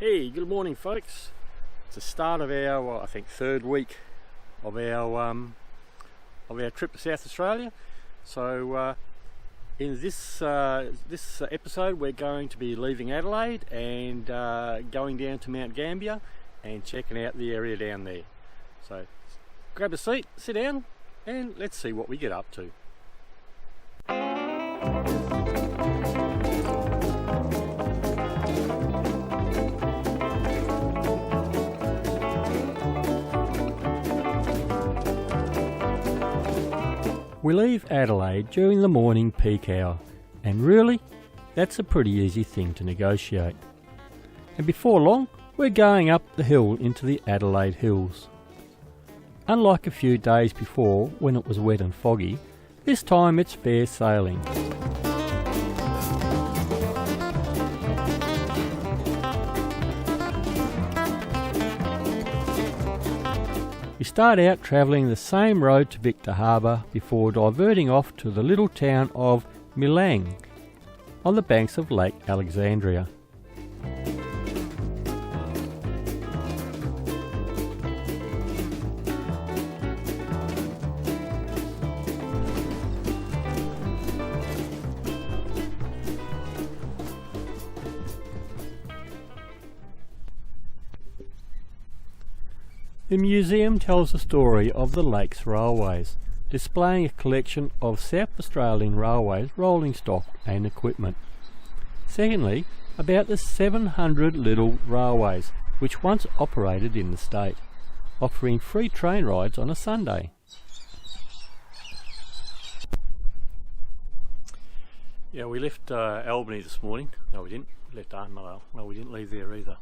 Hey, good morning folks. It's the start of our, well, I think third week of our trip to South Australia. So in this episode we're going to be leaving Adelaide and going down to Mount Gambier and checking out the area down there. So grab a seat, sit down, and let's see what we get up to. We leave Adelaide during the morning peak hour, and really, that's a pretty easy thing to negotiate. And before long, we're going up the hill into the Adelaide Hills. Unlike a few days before when it was wet and foggy, this time it's fair sailing. We start out travelling the same road to Victor Harbour before diverting off to the little town of Milang on the banks of Lake Alexandria. The museum tells the story of the Lakes Railways, displaying a collection of South Australian Railways rolling stock and equipment. Secondly, about the 700 little railways which once operated in the state, offering free train rides on a Sunday. Yeah, we left Albany this morning. No, we didn't. We left Arnmale. No, we didn't leave there either.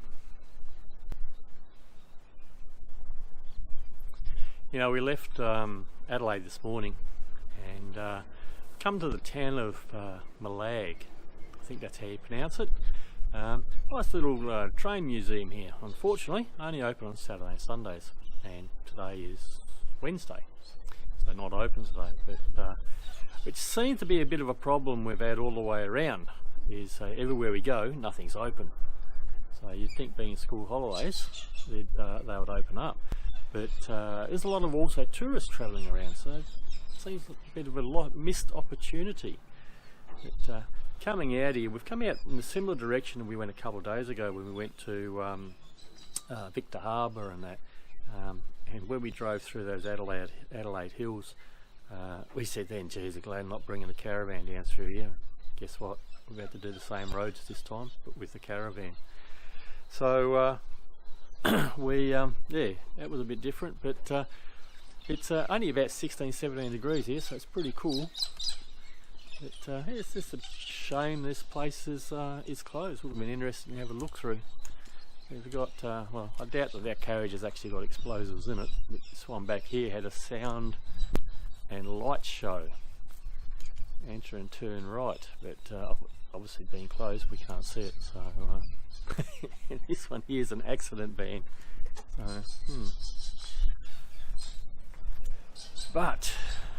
You know, we left Adelaide this morning and come to the town of Milang. I think that's how you pronounce it. Nice little train museum here. Unfortunately, only open on Saturday and Sundays, and today is Wednesday, so not open today. But which seems to be a bit of a problem we've had all the way around. Is everywhere we go, nothing's open. So you'd think, being school holidays, they would open up. But there's a lot of also tourists travelling around, so it seems a bit of a missed opportunity. But coming out here, we've come out in a similar direction we went a couple of days ago when we went to Victor Harbour and that. And when we drove through those Adelaide Hills, we said then, geez, I'm glad I'm not bringing the caravan down through here. Guess what? We're about to do the same roads this time, but with the caravan. So yeah, that was a bit different, but it's only about 16-17 degrees here, so it's pretty cool. But it's just a shame this place is closed. Would have been interesting to have a look through. We've got well, I doubt that that carriage has actually got explosives in it, but this one back here had a sound and light show. Enter and turn right, but obviously being closed we can't see it, so and this one here is an accident van. So, But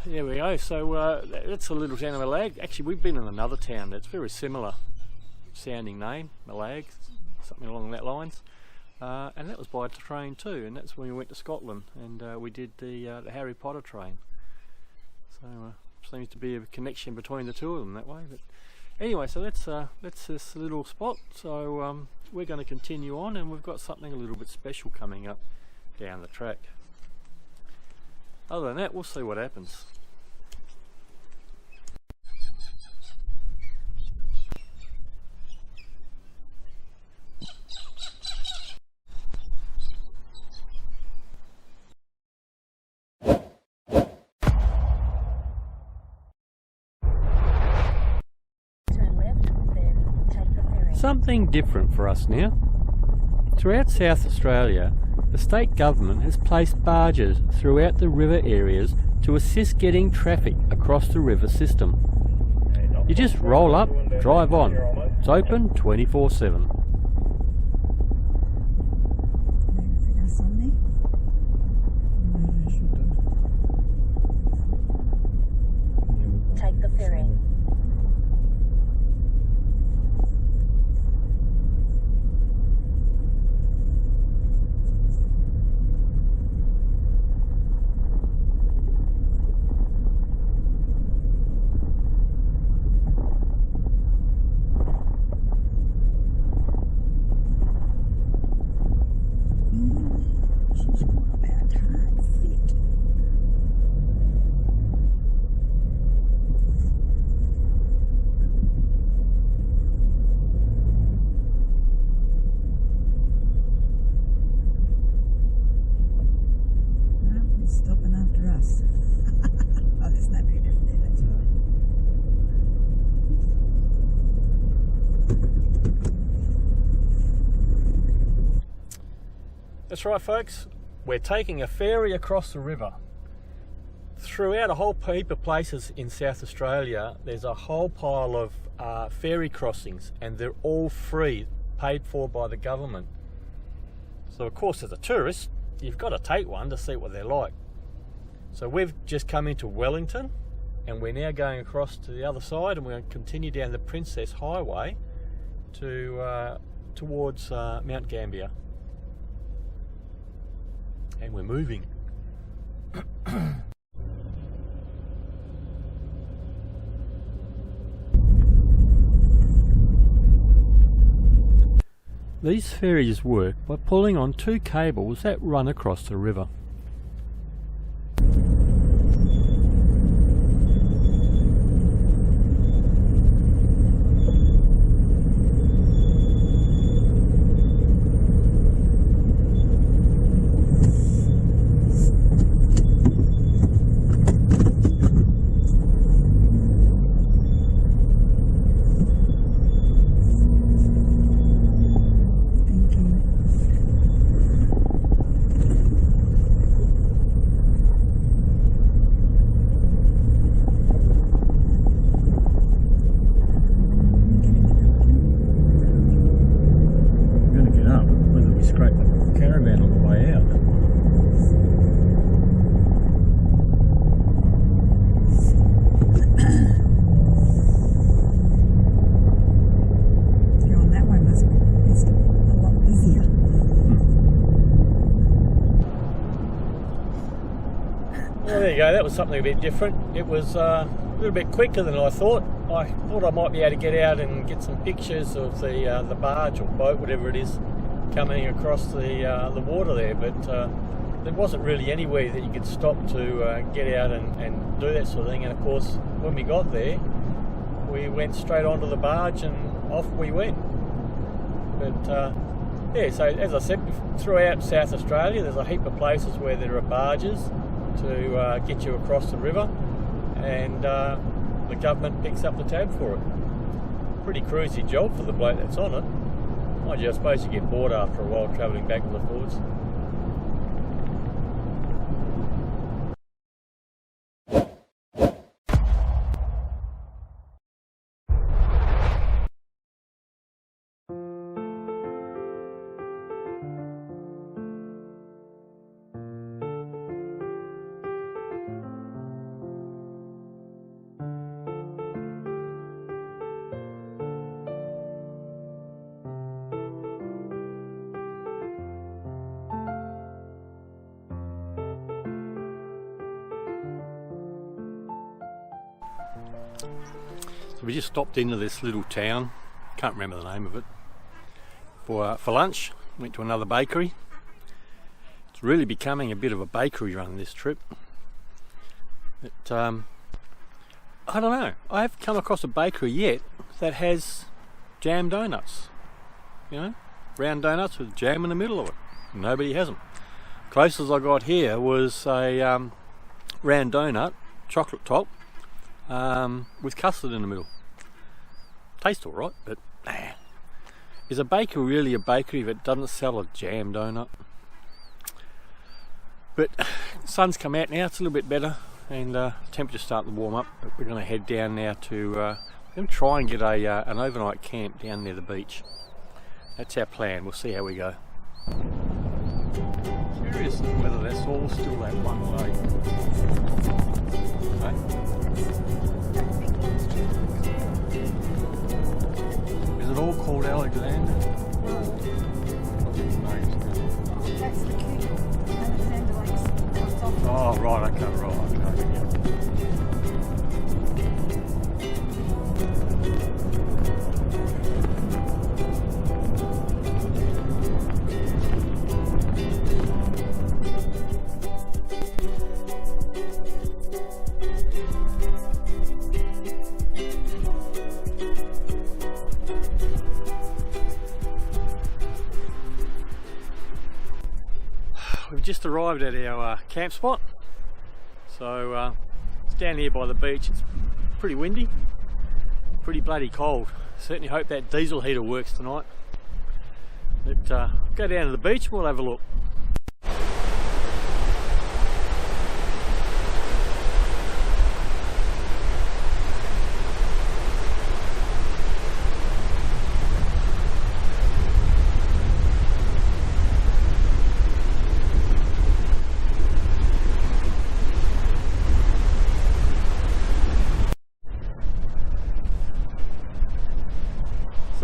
there we go. So that's a little town of Milang. Actually, we've been in another town that's very similar sounding name, Milang, something along that lines, and that was by train too. And that's when we went to Scotland and we did the Harry Potter train. So seems to be a connection between the two of them that way. But anyway, so that's this little spot. So we're going to continue on, and we've got something a little bit special coming up down the track. Other than that, we'll see what happens. Something different for us now. Throughout South Australia, the state government has placed barges throughout the river areas to assist getting traffic across the river system. You just roll up, drive on. It's open 24/7. Take the ferry. That's right, folks. We're taking a ferry across the river. Throughout a whole heap of places in South Australia, there's a whole pile of ferry crossings, and they're all free, paid for by the government. So of course, as a tourist, you've got to take one to see what they're like. So we've just come into Wellington, and we're now going across to the other side, and we're going to continue down the Princess Highway towards Mount Gambier. And we're moving. These ferries work by pulling on two cables that run across the river. Caravan on the way out. To go on that one was a lot easier. Well, there you go. That was something a bit different. It was a little bit quicker than I thought. I thought I might be able to get out and get some pictures of the barge or boat, whatever it is, coming across the water there, but there wasn't really anywhere that you could stop to get out and do that sort of thing. And of course, when we got there, we went straight onto the barge and off we went. But yeah, so as I said, throughout South Australia there's a heap of places where there are barges to get you across the river, and the government picks up the tab for it. Pretty cruisy job for the bloke that's on it. Mind you, I suppose you get bored after a while travelling backwards and forwards. So we just stopped into this little town, can't remember the name of it, for lunch. Went to another bakery. It's really becoming a bit of a bakery run this trip. But I don't know, I haven't come across a bakery yet that has jam donuts. You know, round donuts with jam in the middle of it. Nobody has them. Closest I got here was a round donut, chocolate top, with custard in the middle. Tastes alright, but is a bakery really a bakery if it doesn't sell a jam donut? But sun's come out now, it's a little bit better, and temperature's starting to warm up. But we're going to head down now to we're going to try and get an overnight camp down near the beach. That's our plan. We'll see how we go. Curious whether that's all still that one way. Okay. Is it all called Alexander? That's the key. Alexander likes off. Oh, right, okay, yeah. We've just arrived at our camp spot, so it's down here by the beach. It's pretty windy, pretty bloody cold. Certainly hope that diesel heater works tonight. But go down to the beach and we'll have a look.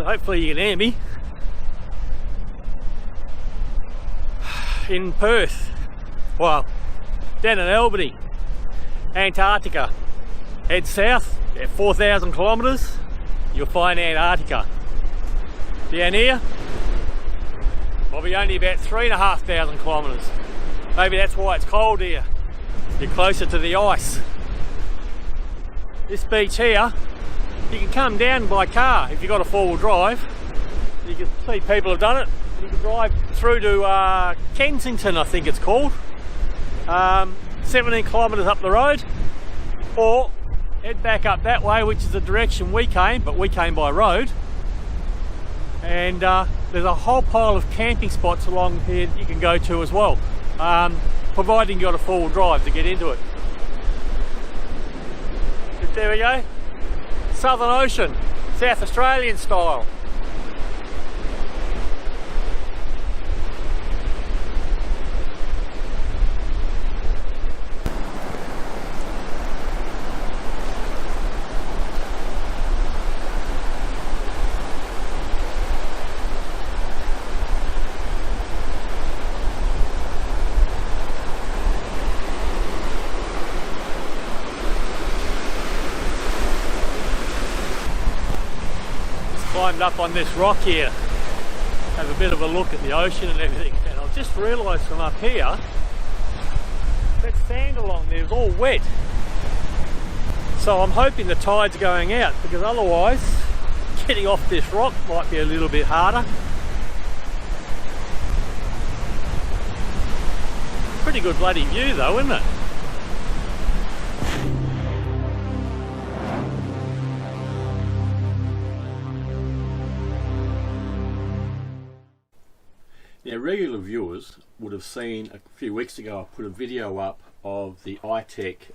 hopefully you can hear me. In Perth, well, down in Albany, Antarctica. Head south, at 4,000 kilometres, you'll find Antarctica. Down here, probably only about 3,500 kilometres. Maybe that's why it's cold here. You're closer to the ice. This beach here, you can come down by car if you've got a four-wheel drive. You can see people have done it. You can drive through to Kensington, I think it's called. 17 kilometres up the road, or head back up that way, which is the direction we came, but we came by road. And there's a whole pile of camping spots along here that you can go to as well, providing you've got a four-wheel drive to get into it. But there we go. Southern Ocean, South Australian style. Climbed up on this rock here, have a bit of a look at the ocean and everything, and I've just realised from up here that sand along there is all wet, so I'm hoping the tide's going out, because otherwise getting off this rock might be a little bit harder. Pretty good bloody view though, isn't it? Now, regular viewers would have seen a few weeks ago I put a video up of the Itech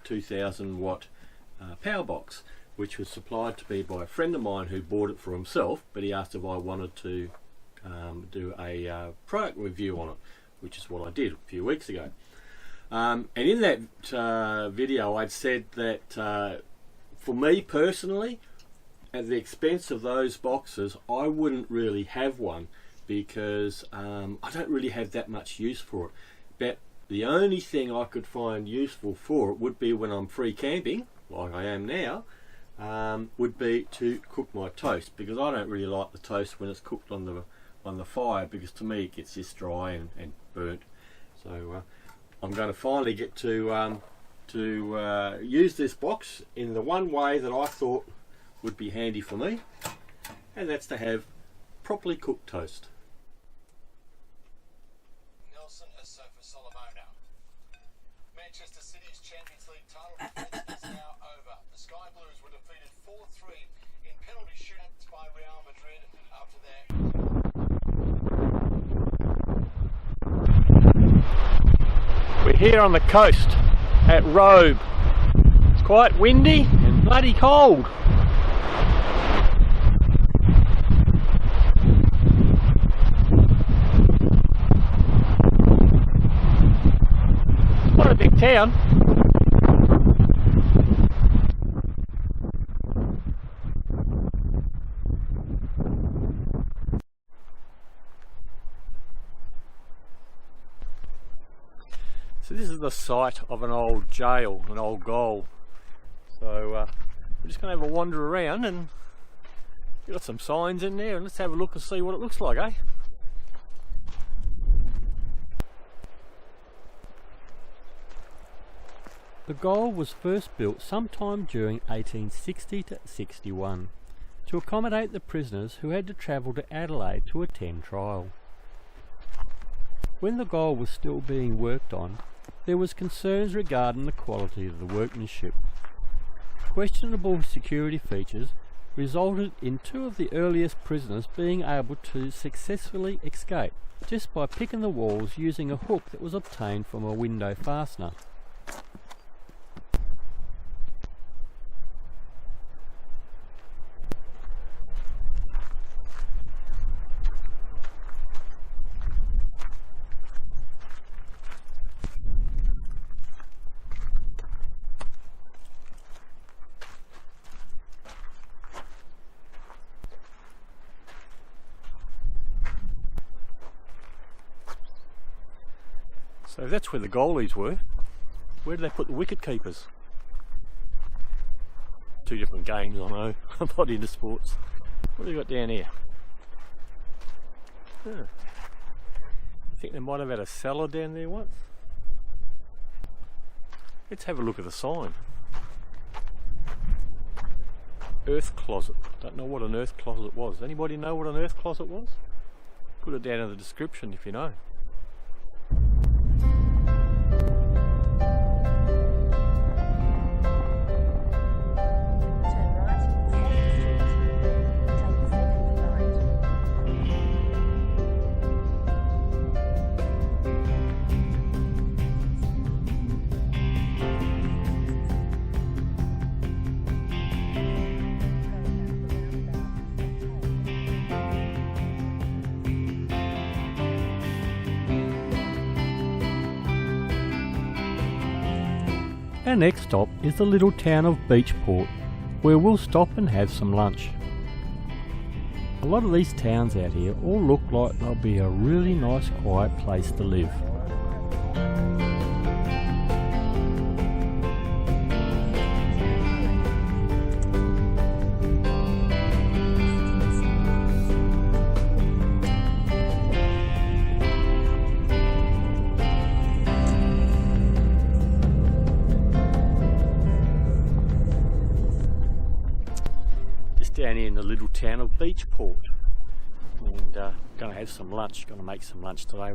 2000 watt power box, which was supplied to me by a friend of mine who bought it for himself, but he asked if I wanted to do a product review on it, which is what I did a few weeks ago. And in that video I'd said that for me personally, at the expense of those boxes, I wouldn't really have one, because I don't really have that much use for it. But the only thing I could find useful for it would be when I'm free camping, like I am now, would be to cook my toast, because I don't really like the toast when it's cooked on the fire, because to me it gets just dry and burnt. So I'm going to finally get to use this box in the one way that I thought would be handy for me, and that's to have properly cooked toast. Manchester City's Champions League title defense is now over. The Sky Blues were defeated 4-3 in penalty shootouts by Real Madrid after that. We're here on the coast at Robe. It's quite windy and bloody cold. Quite a big town. So this is the site of an old jail, an old gaol. So we're just going to have a wander around, and we've got some signs in there, and let's have a look and see what it looks like, eh? The gaol was first built sometime during 1860 to 61 to accommodate the prisoners who had to travel to Adelaide to attend trial. When the gaol was still being worked on, there was concerns regarding the quality of the workmanship. Questionable security features resulted in two of the earliest prisoners being able to successfully escape just by picking the walls using a hook that was obtained from a window fastener. So that's where the goalies were. Where did they put the wicket keepers? Two different games, I know. I'm not into sports. What have we got down here? Huh. I think they might have had a cellar down there once. Let's have a look at the sign. Earth closet. Don't know what an earth closet was. Anybody know what an earth closet was? Put it down in the description if you know. Our next stop is the little town of Beachport, where we'll stop and have some lunch. A lot of these towns out here all look like they'll be a really nice quiet place to live. Down here in the little town of Beachport, and going to have some lunch. Going to make some lunch today.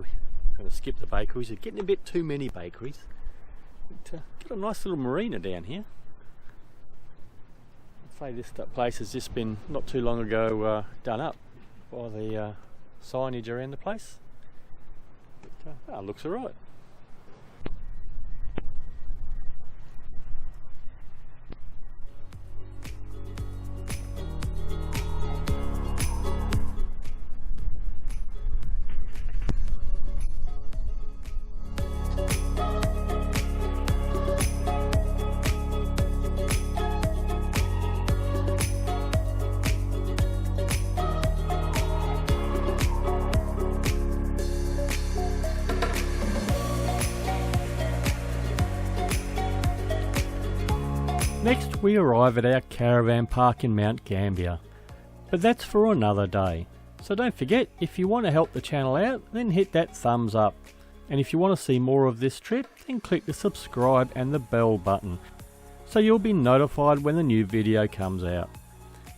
Going to skip the bakeries. They're getting a bit too many bakeries. But, got a nice little marina down here. I'd say this place has just been not too long ago done up by the signage around the place. But, looks alright. Next we arrive at our caravan park in Mount Gambier, but that's for another day. So don't forget, if you want to help the channel out, then hit that thumbs up. And if you want to see more of this trip, then click the subscribe and the bell button, so you'll be notified when the new video comes out.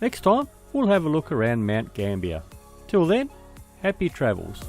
Next time, we'll have a look around Mount Gambier. Till then, happy travels.